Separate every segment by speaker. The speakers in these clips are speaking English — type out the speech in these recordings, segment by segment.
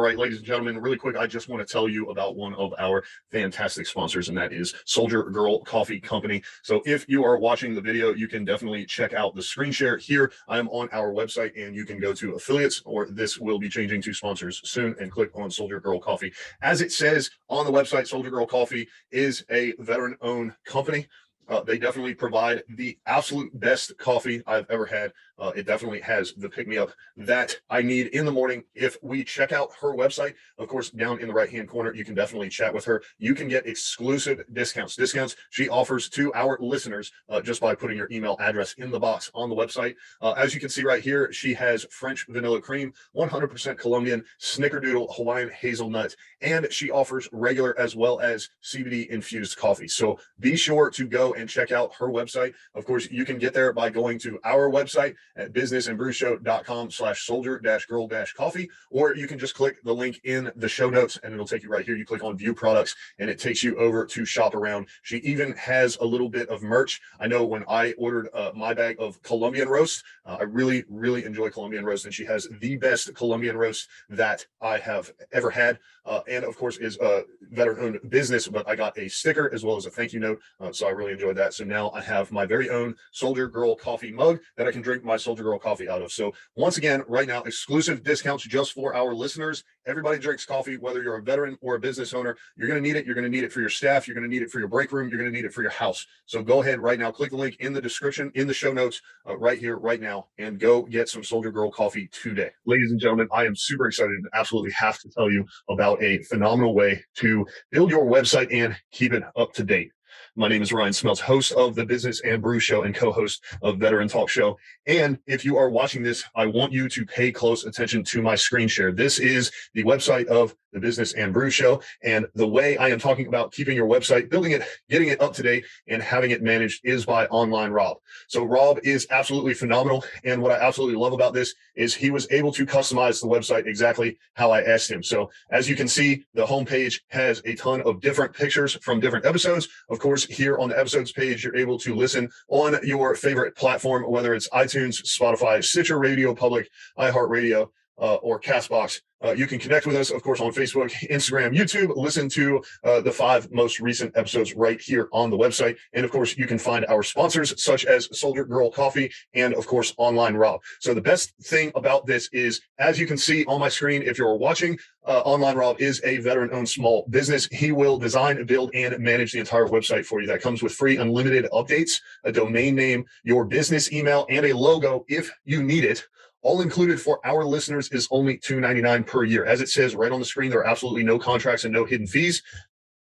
Speaker 1: right, ladies and gentlemen, really quick, I just want to tell you about one of our fantastic sponsors, and that is Soldier Girl Coffee Company. So if you are watching the video, you can definitely check out the screen share here. I am on our website, and you can go to affiliates, or this will be changing to sponsors soon, and click on Soldier Girl Coffee. As it says on the website, Soldier Girl Coffee is a veteran-owned company. They definitely provide the absolute best coffee I've ever had. It definitely has the pick-me-up that I need in the morning. If we check out her website, of course, down in the right-hand corner, you can definitely chat with her. You can get exclusive discounts she offers to our listeners just by putting your email address in the box on the website. As you can see right here, she has French vanilla cream, 100% Colombian, snickerdoodle Hawaiian hazelnut, and she offers regular as well as CBD-infused coffee. So be sure to go and check out her website. Of course, you can get there by going to our website at businessandbrewshow.com/soldier-girl-coffee, or you can just click the link in the show notes and it'll take you right here. You click on view products and it takes you over to shop around. She even has a little bit of merch. I know when I ordered my bag of Colombian roast, I really enjoy Colombian roast, and she has the best Colombian roast that I have ever had. And of course is a veteran-owned business, but I got a sticker as well as a thank you note. So I really enjoyed that. So now I have my very own Soldier Girl coffee mug that I can drink my Soldier Girl coffee out of. So once again, right now, exclusive discounts just for our listeners. Everybody drinks coffee, whether you're a veteran or a business owner. You're going to need it. You're going to need it for your staff. You're going to need it for your break room. You're going to need it for your house. So go ahead right now, click the link in the description, in the show notes, right here, right now, and go get some Soldier Girl coffee today. Ladies and gentlemen, I am super excited and absolutely have to tell you about a phenomenal way to build your website and keep it up to date. My name is Ryan Smeltz, host of the Business and Brew Show and co-host of Veteran Talk Show. And if you are watching this, I want you to pay close attention to my screen share. This is the website of the Business and Brew Show. And the way I am talking about keeping your website, building it, getting it up to date, and having it managed is by Online Rob. So Rob is absolutely phenomenal. And what I absolutely love about this is he was able to customize the website exactly how I asked him. So as you can see, the homepage has a ton of different pictures from different episodes. Of course, here on the episodes page, you're able to listen on your favorite platform, whether it's iTunes, Spotify, Stitcher Radio Public, iHeartRadio, or Castbox. You can connect with us, of course, on Facebook, Instagram, YouTube. Listen to the 5 most recent episodes right here on the website. And of course, you can find our sponsors such as Soldier Girl Coffee and, of course, Online Rob. So the best thing about this is, as you can see on my screen, if you're watching, Online Rob is a veteran-owned small business. He will design, build, and manage the entire website for you. That comes with free unlimited updates, a domain name, your business email, and a logo if you need it. All included for our listeners is only $2.99 per year. As it says right on the screen, there are absolutely no contracts and no hidden fees.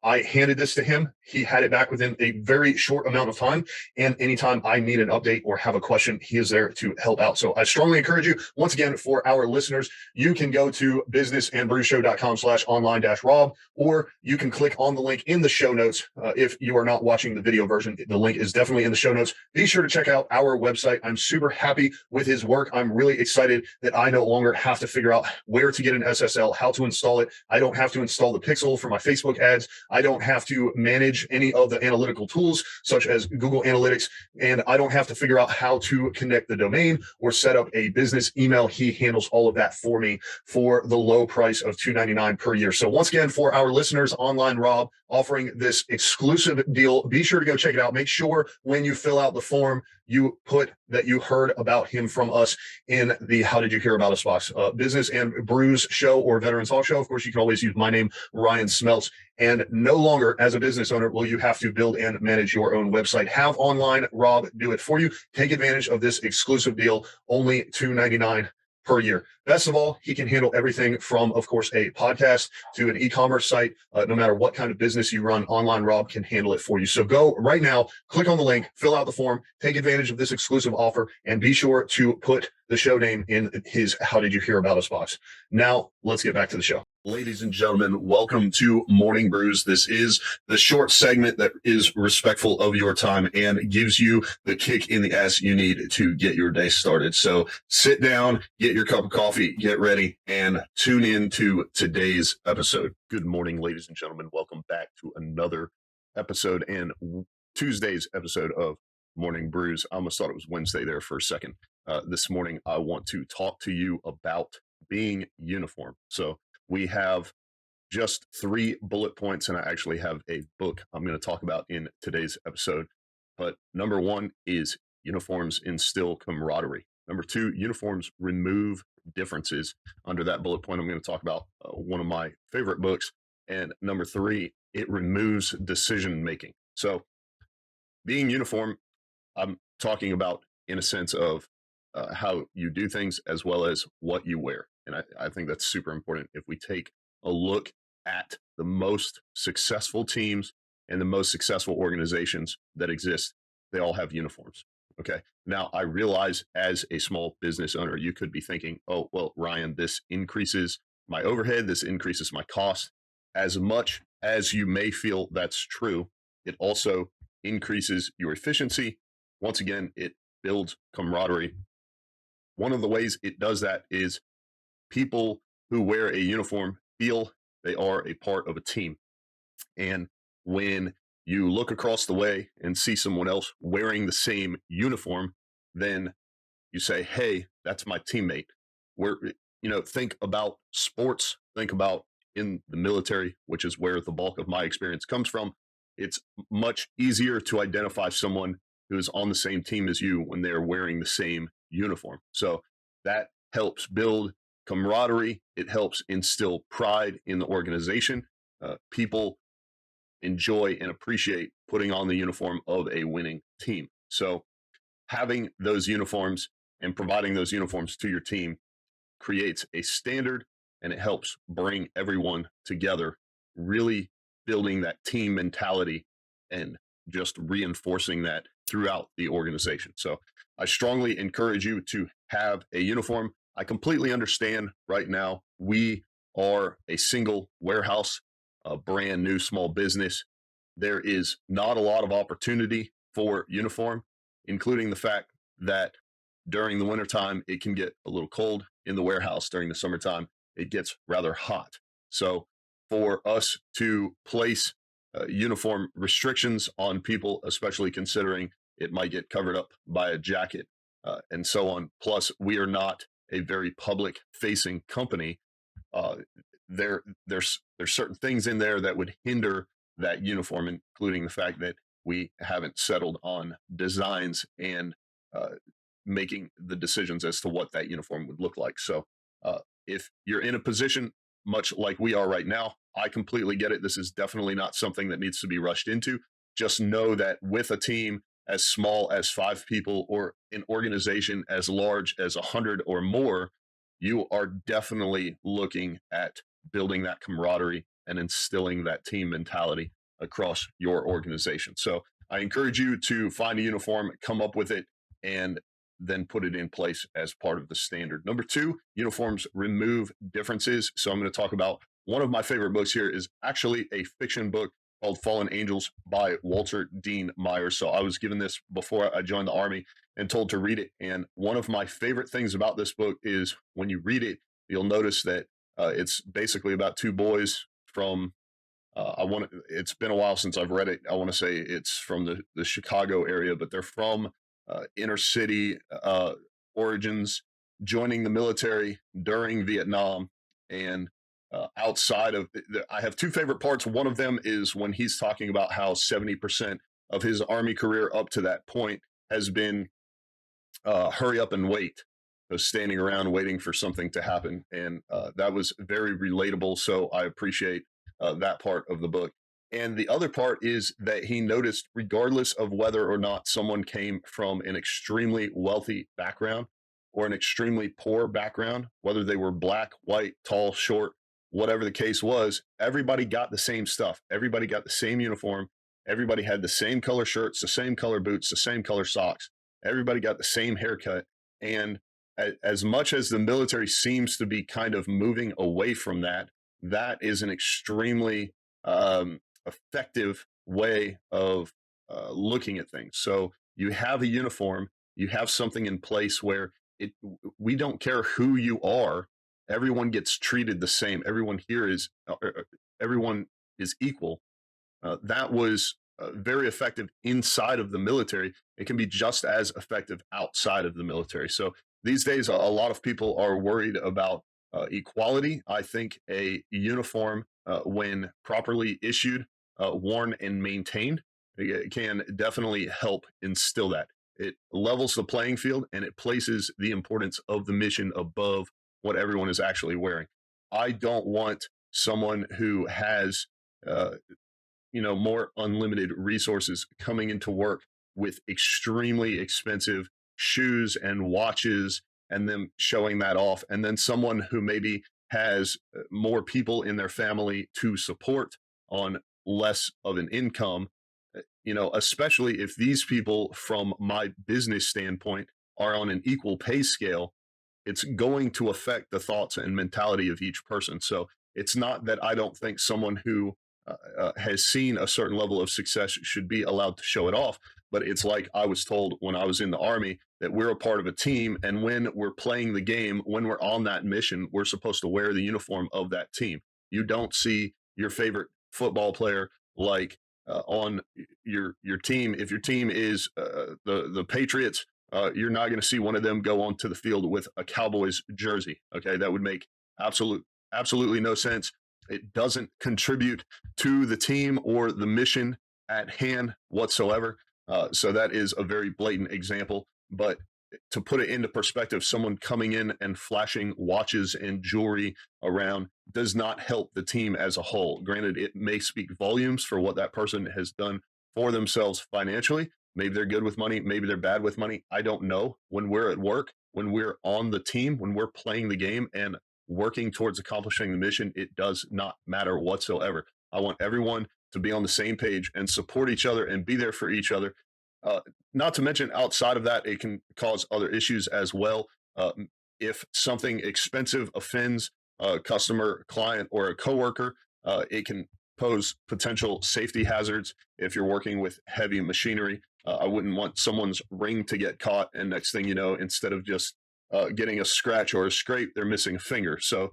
Speaker 1: I handed this to him. He had it back within a very short amount of time. And anytime I need an update or have a question, he is there to help out. So I strongly encourage you, once again, for our listeners, you can go to businessandbrewshow.com/online-rob, or you can click on the link in the show notes. If you are not watching the video version, the link is definitely in the show notes. Be sure to check out our website. I'm super happy with his work. I'm really excited that I no longer have to figure out where to get an SSL, how to install it. I don't have to install the pixel for my Facebook ads. I don't have to manage any of the analytical tools such as Google Analytics, and I don't have to figure out how to connect the domain or set up a business email. He handles all of that for me for the low price of $2.99 per year. So once again, for our listeners, Online Rob offering this exclusive deal. Be sure to go check it out. Make sure when you fill out the form, you put that you heard about him from us in the How Did You Hear About Us box. Business and Brews Show or Veteran Talk Show. Of course, you can always use my name, Ryan Smeltz. And no longer, as a business owner, will you have to build and manage your own website. Have Online Rob do it for you. Take advantage of this exclusive deal, only $2.99 per year. Best of all, he can handle everything from, of course, a podcast to an e-commerce site. No matter what kind of business you run, Online Rob can handle it for you. So go right now, click on the link, fill out the form, take advantage of this exclusive offer, and be sure to put the show name in his How Did You Hear About Us box. Now, let's get back to the show. Ladies and gentlemen, welcome to Morning Brews. This is the short segment that is respectful of your time and gives you the kick in the ass you need to get your day started. So sit down, get your cup of coffee, get ready, and tune in to today's episode. Good morning, ladies and gentlemen. Welcome back to another episode and Tuesday's episode of Morning Brews. I almost thought it was Wednesday there for a second. This morning, I want to talk to you about being uniform. So we have just 3 bullet points, and I actually have a book I'm going to talk about in today's episode. But number 1 is uniforms instill camaraderie. Number 2, uniforms remove differences. Under that bullet point, I'm going to talk about one of my favorite books. And number 3, it removes decision making. So being uniform, I'm talking about in a sense of how you do things as well as what you wear. And I think that's super important. If we take a look at the most successful teams and the most successful organizations that exist, they all have uniforms. Okay. Now, I realize as a small business owner, you could be thinking, oh, well, Ryan, this increases my overhead, this increases my cost. As much as you may feel that's true, it also increases your efficiency. Once again, it builds camaraderie. One of the ways it does that is people who wear a uniform feel they are a part of a team. And when you look across the way and see someone else wearing the same uniform, then you say, hey, that's my teammate. We're, think about sports, think about in the military, which is where the bulk of my experience comes from. It's much easier to identify someone who is on the same team as you when they're wearing the same uniform. So that helps build camaraderie. It helps instill pride in the organization. People enjoy and appreciate putting on the uniform of a winning team. So having those uniforms and providing those uniforms to your team creates a standard, and it helps bring everyone together, really building that team mentality and just reinforcing that throughout the organization. So I strongly encourage you to have a uniform. I completely understand right now we are a single warehouse, a brand new small business. There is not a lot of opportunity for uniform, including the fact that during the wintertime, it can get a little cold in the warehouse. During the summertime, it gets rather hot. So for us to place uniform restrictions on people, especially considering it might get covered up by a jacket and so on. Plus, we are not a very public facing company. There's certain things in there that would hinder that uniform, including the fact that we haven't settled on designs and making the decisions as to what that uniform would look like. So if you're in a position much like we are right now, I completely get it. This is definitely not something that needs to be rushed into. Just know that with a team as small as 5 people or an organization as large as 100 or more, you are definitely looking at building that camaraderie and instilling that team mentality across your organization. So I encourage you to find a uniform, come up with it, and then put it in place as part of the standard. Number 2, uniforms remove differences. So I'm going to talk about one of my favorite books here is actually a fiction book called Fallen Angels by Walter Dean Myers. So I was given this before I joined the Army and told to read it. And one of my favorite things about this book is when you read it, you'll notice that it's basically about 2 boys from it's been a while since I've read it. I want to say it's from the Chicago area, but they're from inner city origins, joining the military during Vietnam. And outside of, I have 2 favorite parts. One of them is when he's talking about how 70% of his Army career up to that point has been hurry up and wait. So standing around waiting for something to happen. And that was very relatable. So I appreciate that part of the book. And the other part is that he noticed, regardless of whether or not someone came from an extremely wealthy background or an extremely poor background, whether they were black, white, tall, short, whatever the case was, everybody got the same stuff. Everybody got the same uniform. Everybody had the same color shirts, the same color boots, the same color socks. Everybody got the same haircut. And as much as the military seems to be kind of moving away from that, that is an extremely effective way of looking at things. So you have a uniform, you have something in place where we don't care who you are. Everyone gets treated the same. Everyone here everyone is equal. That was very effective inside of the military. It can be just as effective outside of the military. So these days, a lot of people are worried about equality. I think a uniform, when properly issued, worn, and maintained, it can definitely help instill that. It levels the playing field and it places the importance of the mission above what everyone is actually wearing. I don't want someone who has, uh, more unlimited resources coming into work with extremely expensive shoes and watches and them showing that off. And then someone who maybe has more people in their family to support on less of an income, especially if these people, from my business standpoint, are on an equal pay scale, it's going to affect the thoughts and mentality of each person. So it's not that I don't think someone who has seen a certain level of success should be allowed to show it off. But it's like I was told when I was in the Army, that we're a part of a team. And when we're playing the game, when we're on that mission, we're supposed to wear the uniform of that team. You don't see your favorite football player like on your team. If your team is the Patriots, you're not going to see one of them go onto the field with a Cowboys jersey. Okay, that would make absolutely no sense. It doesn't contribute to the team or the mission at hand whatsoever. So that is a very blatant example. But to put it into perspective, someone coming in and flashing watches and jewelry around does not help the team as a whole. Granted, it may speak volumes for what that person has done for themselves financially. Maybe they're good with money. Maybe they're bad with money. I don't know. When we're at work, when we're on the team, when we're playing the game and working towards accomplishing the mission, it does not matter whatsoever. I want everyone to be on the same page and support each other and be there for each other. Not to mention, outside of that, it can cause other issues as well. If something expensive offends a customer, client, or a coworker, it can pose potential safety hazards if you're working with heavy machinery. I wouldn't want someone's ring to get caught, and next thing you know, instead of just getting a scratch or a scrape, they're missing a finger. So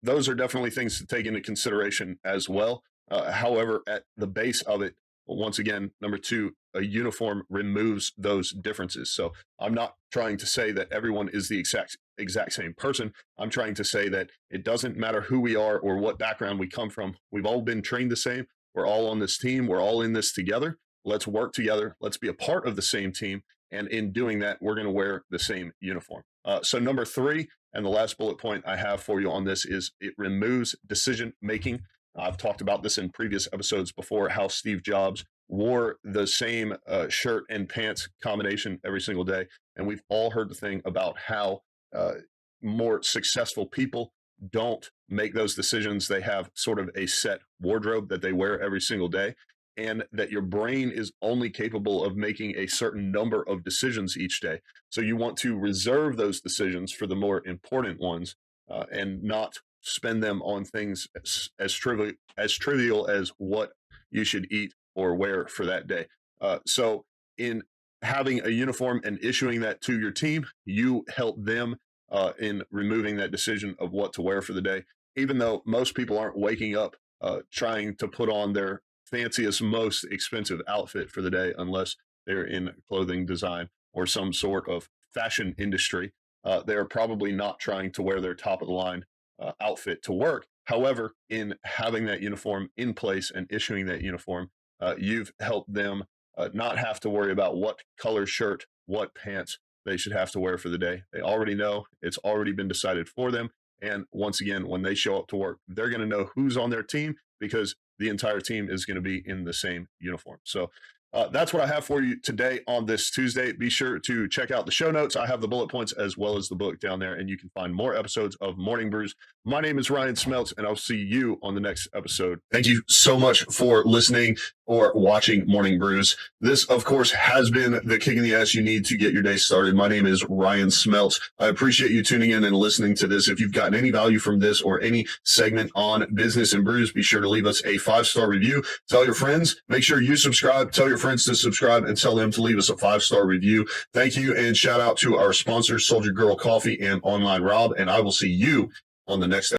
Speaker 1: those are definitely things to take into consideration as well. However, at the base of it, once again, number two, a uniform removes those differences. So I'm not trying to say that everyone is the exact same person. I'm trying to say that it doesn't matter who we are or what background we come from. We've all been trained the same. We're all on this team. We're all in this together. Let's work together. Let's be a part of the same team. And in doing that, we're going to wear the same uniform. So number three, and the last bullet point I have for you on this, is it removes decision making. I've talked about this in previous episodes before, how Steve Jobs wore the same shirt and pants combination every single day. And we've all heard the thing about how more successful people don't make those decisions. They have sort of a set wardrobe that they wear every single day, and that your brain is only capable of making a certain number of decisions each day. So you want to reserve those decisions for the more important ones, and not spend them on things as trivial as what you should eat or wear for that day. So in having a uniform and issuing that to your team, you help them in removing that decision of what to wear for the day. Even though most people aren't waking up trying to put on their fanciest, most expensive outfit for the day, unless they're in clothing design or some sort of fashion industry. They're probably not trying to wear their top of the line outfit to work. However, in having that uniform in place and issuing that uniform, you've helped them not have to worry about what color shirt, what pants they should have to wear for the day. They already know. It's already been decided for them. And once again, when they show up to work, they're going to know who's on their team, because the entire team is going to be in the same uniform. So that's what I have for you today on this Tuesday. Be sure to check out the show notes. I have the bullet points as well as the book down there, and you can find more episodes of Morning Brews. My name is Ryan Smeltz, and I'll see you on the next episode. Thank you so much for listening or watching Morning Brews. This, of course, has been the kick in the ass you need to get your day started. My name is Ryan Smeltz. I appreciate you tuning in and listening to this. If you've gotten any value from this or any segment on business and brews, be sure to leave us a 5-star review. Tell your friends. Make sure you subscribe. Tell your friends to subscribe and tell them to leave us a 5-star review. Thank you, and shout out to our sponsors, Soldier Girl Coffee and Online Rob. And I will see you on the next episode.